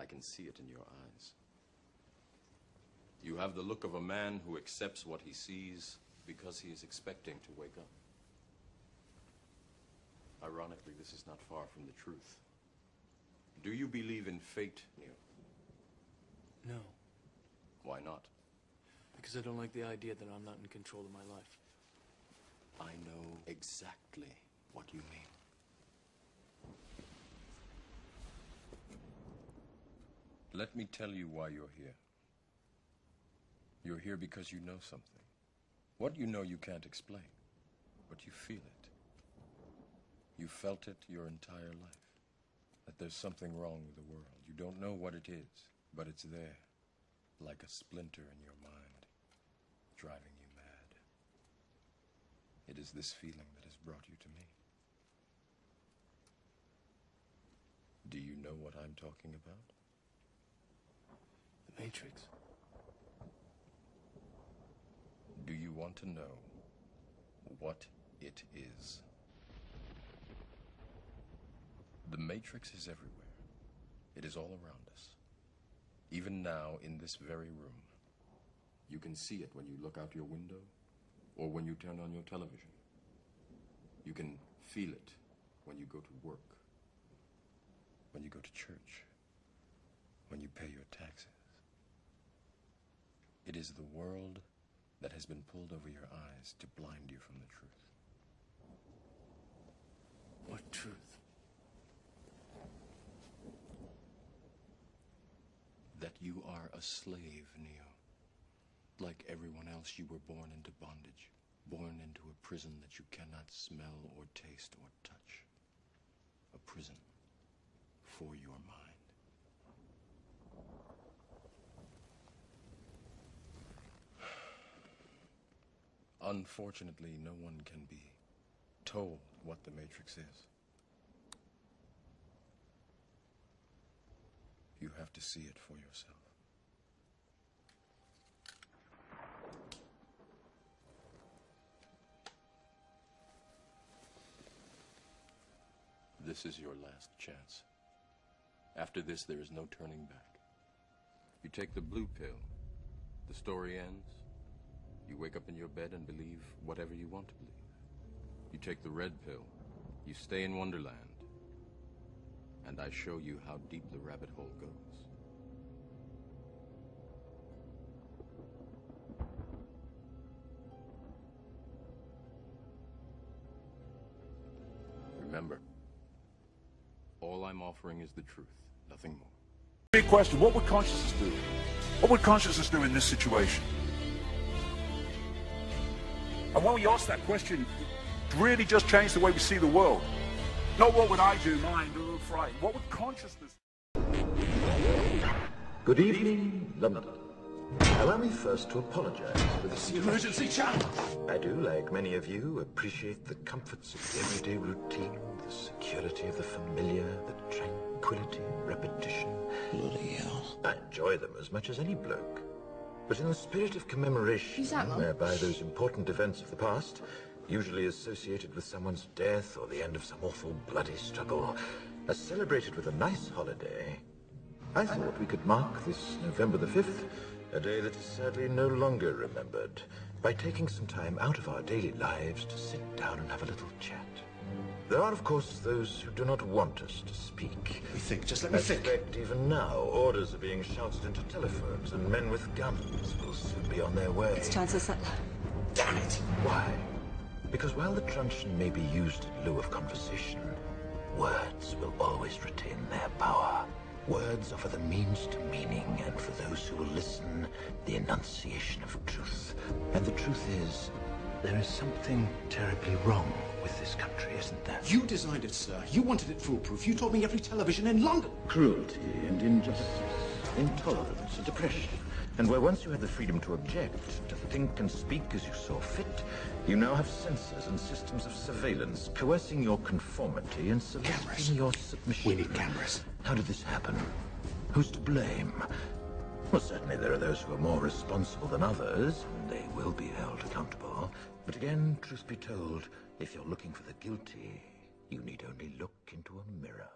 I can see it in your eyes. You have the look of a man who accepts what he sees because he is expecting to wake up. Ironically, this is not far from the truth. Do you believe in fate, Neo? No. Why not? Because I don't like the idea that I'm not in control of my life. I know exactly what you mean. Let me tell you why you're here. You're here because you know something. What you know you can't explain, but you feel it. You felt it your entire life, that there's something wrong with the world. You don't know what it is, but it's there, like a splinter in your mind, driving you mad. It is this feeling that has brought you to me. Do you know what I'm talking about? The Matrix. Do you want to know what it is? The Matrix is everywhere. It is all around us. Even now, in this very room. You can see it when you look out your window or when you turn on your television. You can feel it when you go to work, when you go to church, when you pay your taxes. It is the world that has been pulled over your eyes to blind you from the truth. What truth? That you are a slave, Neo. Like everyone else, you were born into bondage, born into a prison that you cannot smell or taste or touch. A prison for your mind. Unfortunately, no one can be told what the Matrix is. You have to see it for yourself. This is your last chance. After this, there is no turning back. You take the blue pill. The story ends. You wake up in your bed and believe whatever you want to believe. You take the red pill. You stay in Wonderland. And I show you how deep the rabbit hole goes. Remember, all I'm offering is the truth, nothing more. Big question, what would consciousness do? What would consciousness do in this situation? And when we ask that question, it really just changed the way we see the world. Not what would I do, mind, or fright. What would consciousness... Good evening, London. Allow me first to apologize for this Emergency channel! I do, like many of you, appreciate the comforts of the everyday routine, the security of the familiar, the tranquility of repetition. Bloody hell. I enjoy them as much as any bloke. But in the spirit of commemoration, whereby those important events of the past, usually associated with someone's death or the end of some awful bloody struggle, are celebrated with a nice holiday, I thought we could mark this November the 5th, a day that is sadly no longer remembered, by taking some time out of our daily lives to sit down and have a little chat. There are, of course, those who do not want us to speak. We think, just let me think. In fact, even now, orders are being shouted into telephones, and men with guns will soon be on their way. It's Chancellor Sutler. Damn it! Why? Because while the truncheon may be used in lieu of conversation, words will always retain their power. Words offer the means to meaning, and for those who will listen, the enunciation of truth. And the truth is, there is something terribly wrong with this country, isn't there? You designed it, sir. You wanted it foolproof. You told me every television in London. Cruelty and injustice, intolerance and oppression. And where once you had the freedom to object, to think and speak as you saw fit, you now have censors and systems of surveillance coercing your conformity and soliciting your submission. We need cameras. How did this happen? Who's to blame? Well, certainly there are those who are more responsible than others, and they will be held accountable. But again, truth be told, if you're looking for the guilty, you need only look into a mirror.